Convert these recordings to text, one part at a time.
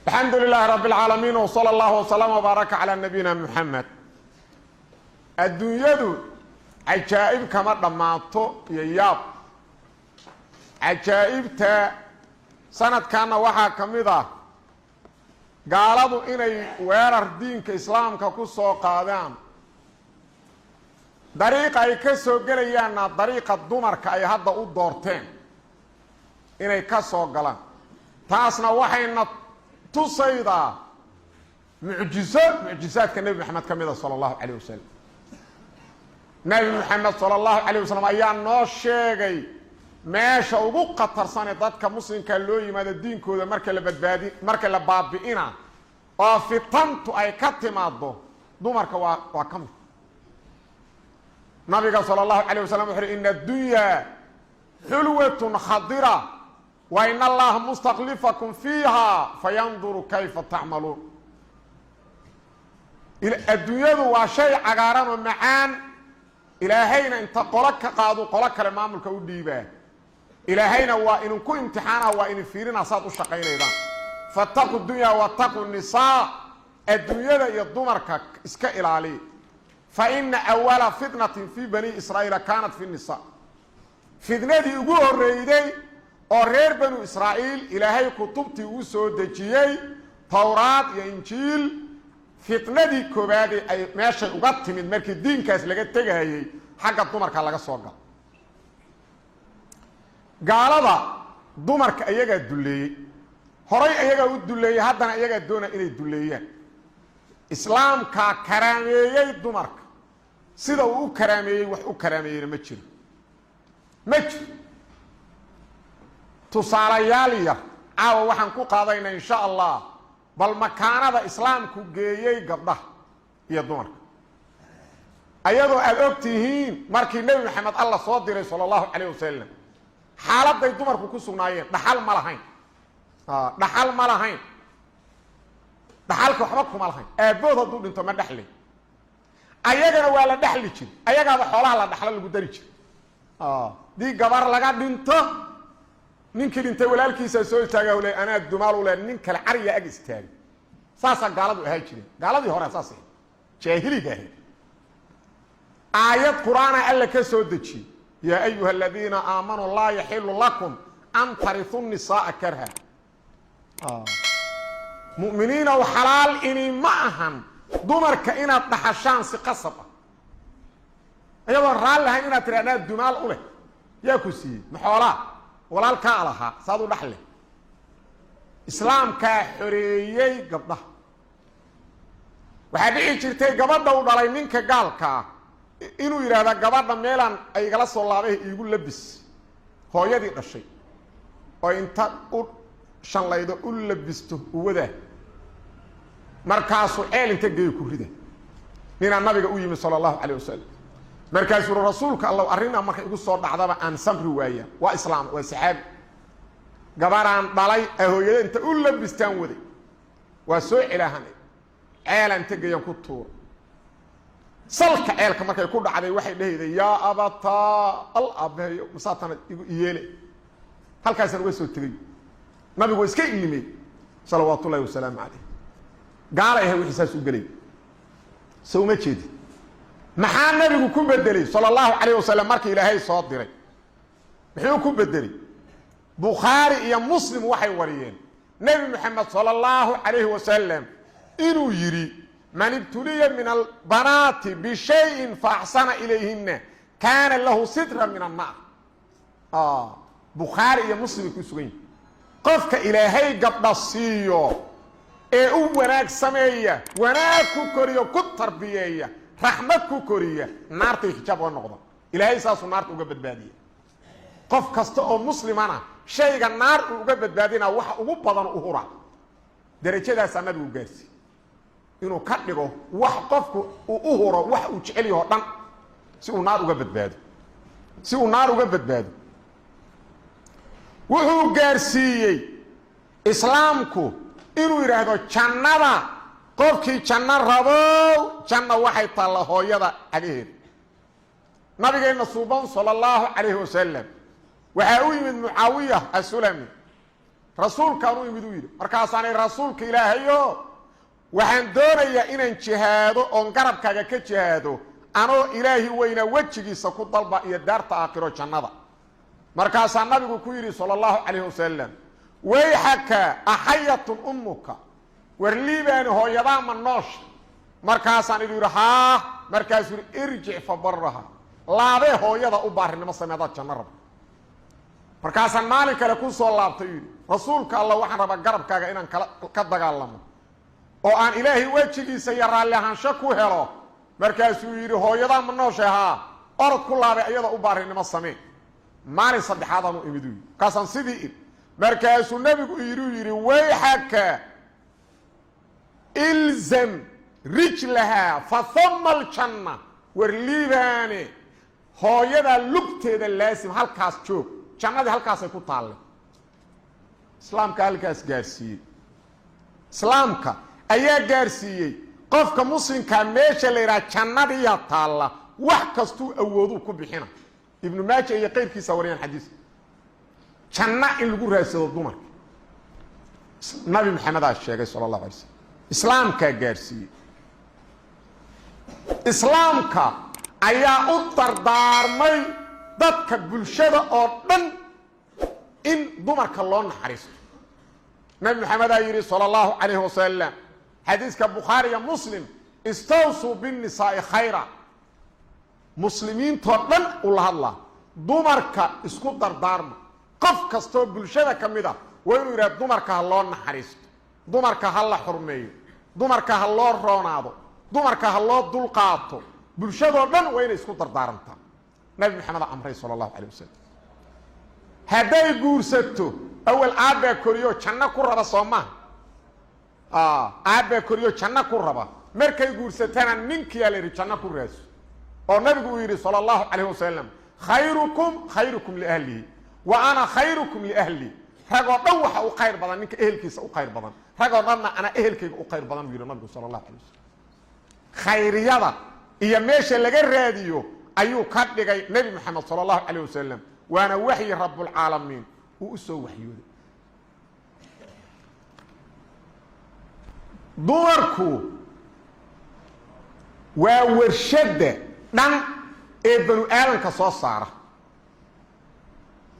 الحمد لله رب العالمين وصلى الله وسلم وبارك على نبينا محمد. الدنيا عجائب كما ضمانتو يياب عجائب تا سنة كان وحا كميدا قالوا إني ويرر دينك إسلامك كسو قادان طريقة أي كسو قليانا طريقة دمرك أي هذا الدورتين إني كسو قلان تاسنا وحينا تصيدا معجزات كالنبي محمد كميدا صلى الله عليه وسلم. نبي محمد صلى الله عليه وسلم أيان نو شيغي meesha ugu qatarsan dadka muslimka loo yimaado diinkooda marka la baabi'ina oo fitantu ay ka timaado dumarka waa kam nabiga sallallahu alayhi wasallam wuxuu inna ad-dunya hulwatun khadira wa inna allaha mustaqlifakum fiha fayanzuru kayfa ta'malun. ad-dunyadu waa shay cagaaran oo macaan ilaahayna inta qolaka qaado qolaka maamulka u dhiibaa إلهينا وإن كن امتحانا وإن فيرنا صاد الشقينيدا فاتقوا الدنيا واتقوا النساء. الدنيا يضمرك اسكا إلالي فإن أول فتنة في بني إسرائيل كانت في النساء. فتنة دي يقول الرئيدي أرير بنو إسرائيل إلهي كتبتي وسودجيي توراة ينجيل فتنة دي كبادي أي ماشي أغطي من مركي الدين كاس لغت تجاهي حقا دمرك لغا سوغا gaalada dumarka ayaga duleeyay horay ayaga u duleeyay haddana ayaga doona inay duleeyaan islaamka karaameeyay dumarka sida uu karaameeyay wax u karaameeyay ma jiro tusaalayaal yar caawa waxaan ku qaadaynaa insha Allah bal makaanada islaamku geeyay gabdhaha iyo dumarka ayadoo aad ogtihiin markii nabi maxamed Allah soo diray sallallahu alayhi wasallam xaaladday dumarku ku sugnaayeen dhaxal ma lahayn dhaxalka waxba kuma lahayn aabood hadduu dhinto ma dhaxlay ayagana waa la dhaxli jir ayagaaba xoolaha la dhaxlo lagu dari jir dii gabar laga dhinto ninkii dhintay walaalkiisa soo istaagaa ule anaa dumaal ule nin kale cariya ag istaagay saasaa gaaladu ahaa jireen gaaladii hore saasay jaahiliga ahayd aayad qur'aana alla ka soo dejiyey يا أيها الذين آمنوا لا يحل لكم أن ترثوا النساء كرها. مؤمنين وحلال إني معهم دمر كإنا تحشان سقصبة أيضا الرال لها إنا ترينات دمال أوله يا كسي محولا ولا الكالها صادوا نحله إسلام كحريي قبضه وحبيعي شرتي قبضه ودالي منك قالك inuu yiraahdo gabadha meelan ay gala soo laabay iigu labis hooyadii dhashay oo inta u shanlaydo u labisto wada markaasuu inta geey ku rida nina nabiga u yimi sallallahu alayhi wasallam markaasuu rasuulka Allah arina markay igu soo dhacdaba aan samri waaya waa islaam waa saxaab gabaraan dhalay hooyada inta u labistaan wada waa soo ilaahanay inta geeyan ku tuur salka eelka markay ku dhacday waxay dhaheeday yaa abata al abayo masaatana igu yeelay halkaas aan uga soo tagay nabigu iska iimay sallallahu alayhi wasallam alayhi gaalay wixii saas u galay soo ma jeedi maxaa nabigu ku bedelay sallallahu alayhi wasallam markii ilaahay soo diray muxuu ku bedelay bukhari iyo muslim waxay wariyeen nabi muhammad sallallahu alayhi wasallam inuu yiri من ابتلي من البنات بشيء فأحسن إليهن كان له سترا من النار. بخاري يا مسلم كسوين قفك إلهي قد نصيو وناك سمية وناك كوريو كتربية رحمة كورية نار تيجاب ونقضى إلهي ساسو نار تقبت بادية قفك استقو مسلم أنا شيء النار تقبت بادينا وحا أغبضا أهورا درجة دا سند وقاسي inuu ka dhigo wax qofku u horo wax uu jecel yahay dhan si uu naar uga badbaado wuxuu gaarsiiyay islaamku inuu yiraahdo jannada qofkii janna rabo janna waxay taala hooyada ageed nabigeena suuban sallallahu alayhi wasallam waxa uu yimid Muawiya as-Sulami rasuulkaan u imid u yidhi markaasaanay rasuulka ilaahayo waxaan doonayaa inaan jihaado oon garabkaaga ka jihaado anoo ilaahi weynaa wejigiisa ku dalba iyo daarta aakhiro jannada markaasaa nabigu ku yidhi sala allahu calayhi wasalam wayxaka axayatun ummuka warliibaani hooyadaa ma noosha markaasaan idhi haa markaasuu yidhi irjic fa baraha laabee hooyada u baarinimo sameedaad janno raba markaasaan maalin kale ku soo laabtay yidhi rasuulka allah waxaan rabaa garabkaaga inaan ka dagaalamo oo aan ilaahay wejigiisa iyo raalli ahaansho ku helo markaasuu yidhi hooyadaa ma nooshay haa orod ku laabay iyada u baarinimo samee maalin saddexaadaan u imid u yidhi markaasaan sidii id markaasuu nebigu yidhi wayxaka ilzam rijlahaa fa hama aljanna warliibaane hooyadaa lugteeda laasim halkaas joog jannadii halkaasay ku taalle islaamka halkaas gaarsiiyey islaamka ayaa gaarsiiyey qofka muslimkaa meesha la yidhaha jannadiiya taalla wax kastuu awooduu ku bixina ibnu maaja iyo qayrkiisa wariyaan xadiiska janno in lagu raadsado dumarka nabi maxamedaa sheegay sala allahu alay slam islaamkaa gaarsiiyey islaamka ayaa u dardaarmay dadka bulshada oo dhan in dumarka loo naxariisto nabi maxamedaa yidhi sala allahu calayhi wasalam xadiiska bukhaari iyo muslim istawsuu binnisaa'i khayra muslimiintoo dhan uu la hadlaa dumarka isku dardaarma qof kastoo bulshada ka mid a waa inuu yidhaha dumarka ha loo naxariisto dumarka ha la xurmeeyo dumarka ha loo roonaado dumarka ha loo dulqaato bulshadoo dhan waa inay isku dardaarantaa nabi maxamed amray sala allahu calayh wasalam hadday guursato awal aabbaa koriyo janno ku raba soo maha aabbaa koriyo janno ku raba markay guursatana ninkiyaa la yidhi janno ku raaso oo nabigu uu yidhi sala allahu calayh wasalam khayrukum liahlihi wa ana khayrukum liahli ragoo dhan waxa u khayr badan ninka ehelkiisa u khayr badan ragoo dhanna anaa ehelkayga u khayr badan buu yidhi nabigu sala allahu calayh wasalam khayriyada iyo meesha laga raadiyo ayuu ka dhigay nebi moxamed sala allahu calayh wasalam waana waxyi rabbulcaalamiin uu u soo waxyooday dumarku waa warshadda dhan ee banu aadamka soo saara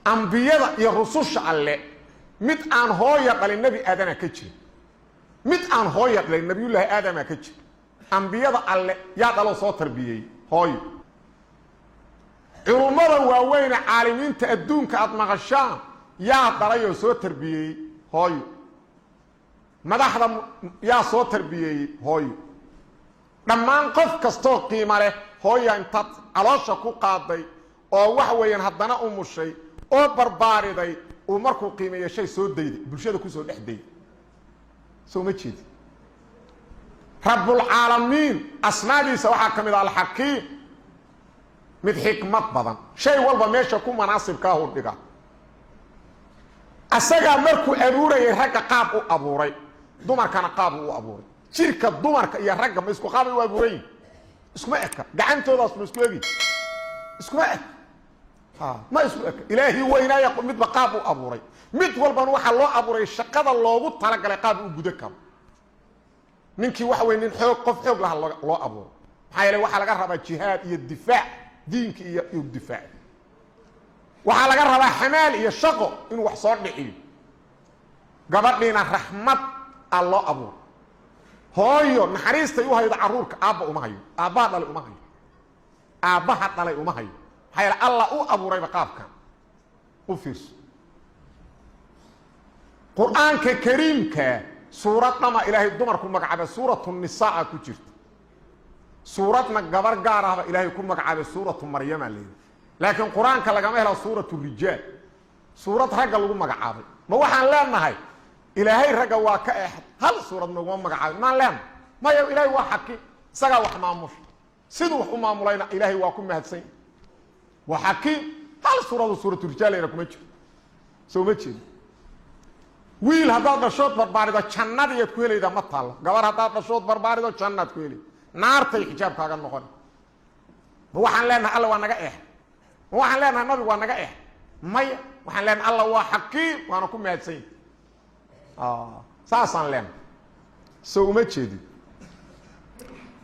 ambiyada iyo rususha alle mid aan hooya dhalin nebi aadama ka jira mid aan hooya dhalin nebiyullaahi aadama ka jira ambiyada alle yaa dhaloo soo tarbiyey hooyo culummada waaweyne caalimiinta adduunka aada maqashaan yaa dhalayoo soo tarbiyey hooyo madaxda yaa soo tarbiyeeyey hooyo dhammaan qof kastoo qiimo leh hooya intaad caloosha ku qaaday oo waxa weeyaan haddana u mushay oo barbaariday uu markuu qiimeeyo shay soo dayday bulshada kusoo dhex dayday soo ma jeedi rabbulcaalamiin asmaadiisa waxaa ka mid ah alxakiim mid xikmad badan shay walba meesha ku manaasibkaa u dhiga asagaa markuu abuurayay ragga qaab u abuuray dumarkana qaab u abuuray jirka dumarka iyo ragga ma isku qaabay u abuurayin iskuma eka gacantoodaas ma isku egi iskuma eka ma isku eka ilaahi weynaaya midba qaab u abuuray mid walban waxaa loo abuuray shaqada loogu talagalay qaab u guda karo ninkii waxa wey nin qof xoog laha loo abuuro maxaa yeele waxaa laga rabaa jihaad iyo difaac diinka iyo difaac waxaa laga rabaa xamaal iyo shaqo inuu wax soo dhiciyo gabadhiina raxmad aa loo abuuro hooyo naxariistay u haydo caruurka aabba uma hayo aabbaha dhalay uma hayo aabbaha dhalay uma hayo maxaa yeele allah u abuurayba qaabkan u fiirso qur-aanka kariimka suurad dhama ilaahay dumarku magacaabay suuratu nisaa ku jirta suuradna gabar gaar ahba ilaahay ku magacaabay suuratu maryama leeyahay laakiin qur-aanka lagama helo suuratu rijaal suurad ragga lagu magacaabay ma waxaan leenahay ilaahay ragga waa ka eexad hal suurad naguma magacaabay maan leenahay maya ilaahay waa xakiim isagaa wax maamusha siduu wax u maamulayna ilaahay waa ku mahadsan waa xakiim hal suuradu suuratu rijaal ayna kuma jiro soo ma jeedo wiil haddaad dhashood barbaarido jannadiiad ku helaydaa ma taallo gabar haddaad dhashood barbaarido jannaad ku helay naartay xijaabkaaga noqon ma waxaan leenahay alla waa naga eex ma waxaan leenahay nabigu waa naga eex maya waxaan leenahay alla waa xakiim waana ku mahadsan yahy ساسان لين سو ما جيدي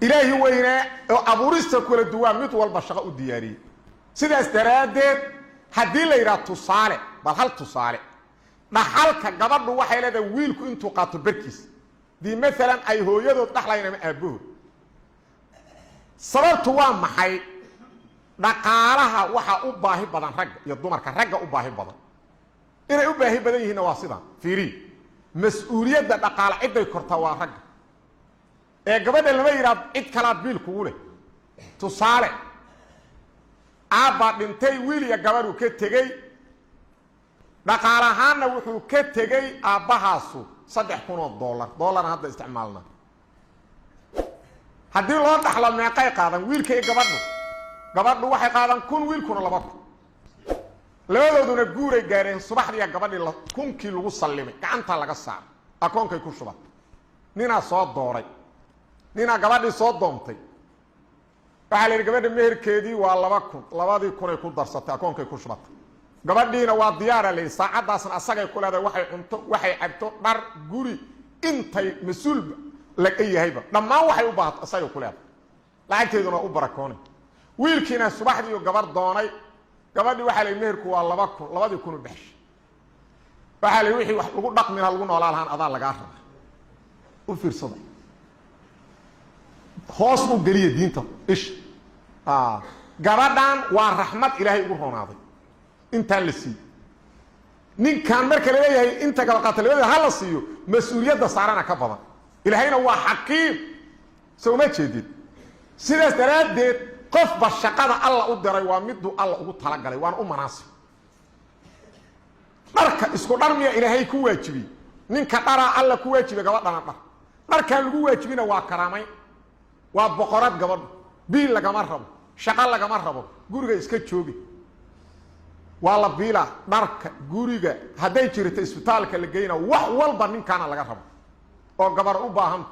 إلهي وينه أبوريستا كل الدوام مت والبشقة الدياري سيدا استرادت هدي لي را تصالح بل هل تصالح نحالك قبض وحي لدى ويلكو انتو قاتل بركيس دي مثلا أي هو يدو تحلين من أبوه sababtu waa maxay dhaqaalaha waxa u baahi badan rag iyo dumarka ragga u baahi badan inay u baahi badan yihiin waa sidan fiiri mas'uuliyadda dhaqaale ciday korta waa rag ee gabadha lama yiraahdo cid kala biil kugu leh tusaale aaba dhintay wiil iyo gabadhu ka tagay dhaqaalahaana wuxuu ka tagay aabahaasu $3,000 hadda isticmaalna haddii loo dhaxlo meeqay qaadan wiilka iyo gabadhu waxay qaadan 1,000 wiilkuna 2,000 labadooduna guuray gaareen subaxdii gabadhii 1,000 lagu sallimay gacanta laga saar akoonkay ku shubay nina soo dooray nina gabadhii soo doontay waxa la gabadha meherkeedii waa 2,000 2,000 ay ku darsatay akoonkay ku shubay gabadhiina waa diyaar ah saacadaasna asagay ku leedahay waxay cunto waxay cabto dhar guri intay mas'uul la ayahayba dhamaan waxay u baahato asay ku leeyahay lacagteeduna u barakoonay wiilkiina subaxdii oo gabar doonay gabadhii waxa la meherku waa 2,000 u baxshay waxa la wixii wax lagu dhaqmina lagu noolaalahan adaa laga raba u fiirsaday hoos u galiye diinta ish gabadhan waa raxmad ilaahay ugu roonaaday inta la sii ninkan marka la leeyahay inta gabadha qatalada hala siiyo mas'uuliyadda saarana ka badan إلهينا هو حكيم سو ما جديد سيداس دراديد قف بالشقاده الله ودري وامدو الله ugu talagalay waan u manaasib marka isku dharmiya ilaahay ku waajibi ninka dhara alla ku waajibi gabadhana dhar marka lagu waajibina waa karaamay waa boqorad gabadh biil laga marrabo shaqa laga marrabo guriga iska joogi waa la biila dharka guriga haday jirto isbitaalka la geeyna wax walba ninkaana laga rabo oo gabar u baahan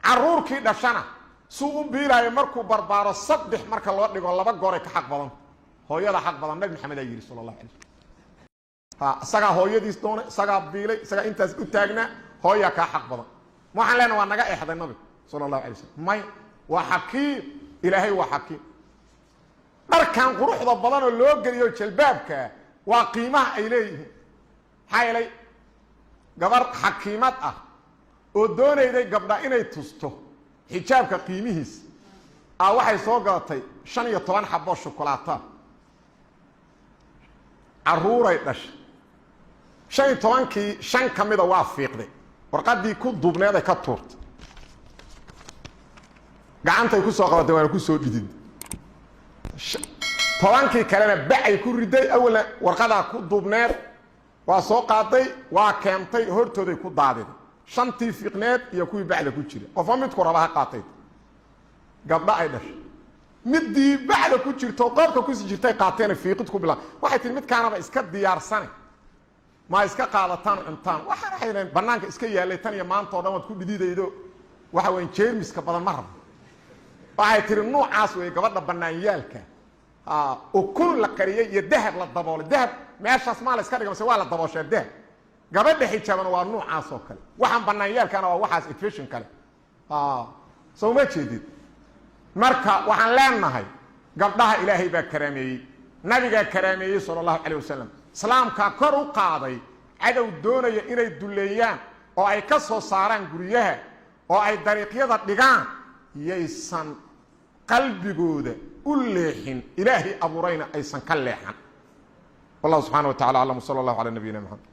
caruurkii dhashana suu biilay markuu barbaaro 3 marka loo dhigo 2 goor ka xaq badan hooyada xaq badan nabi maxamed ayiri sallallahu alayhi saga hooyadiis doona saga biilay saga intaas u taagna hooya ka xaq badan waxaan leenahay waa naga eexday nabi sallallahu alayhi wasallam may waa hakiim ilaahay waa hakiim markan quruxda badan oo loo galiyo jalbaabka waa qiimaha ay leeyihiin haylay gabar hakiimad ah oo doonayday gabdha inay tusto xijaabka qiimihiis waxay soo galatay 15 xabbo shokolaata aruuray dhash 15kii 5 kamida waa fiiqday warqadii ku dubneeday ka tuurtay gacantay ku soo qabatay waan ku soo dhidid 10kii kalena bacay ku riday awla warqada ku dubneed waa soo qaaday waa keentay hortooday ku daaday shantii fiqneed iyo kuwii bacda ku jira qof mid ku rabaha qaatay gabdha ay dhash midii bacda ku jirto qofka ku sii jirtay qaateen fiiqid ku bilaa waxay tii mid kaanaba iska diyaarsan ma iska qaadataan cuntaan waxa raxayeen banaanka iska yaalay tan iyo maanta oo dhan wad ku dhididaydo waxa weyn jeermiska badan mar waxay tii noocaas way gabadha banaanyaalka oo kun la qariyay iyo dahab la daboolay dahab meeshaas ma la iska dhigay waa la dabooshay dahab gabadha xijaabana waa noocaas oo kale waxaan banaanyaalkana waa waxaas efficient kale soo ma jeedid marka waxaan leenahay gabdhaha ilaahay baa karaameeyay nabiga karaameeyay sallallahu alayhi wasallam islaamka kor u qaaday cadow doonaya inay duleeyaan oo ay ka soo saaraan guriyaha oo ay dariiqyada dhigaan yeysan qalbigooda u leexin ilaahay abuurayna aysan ka leexan wallahu subhanahu wa ta'ala alam sallallahu ala nabiyina muhammad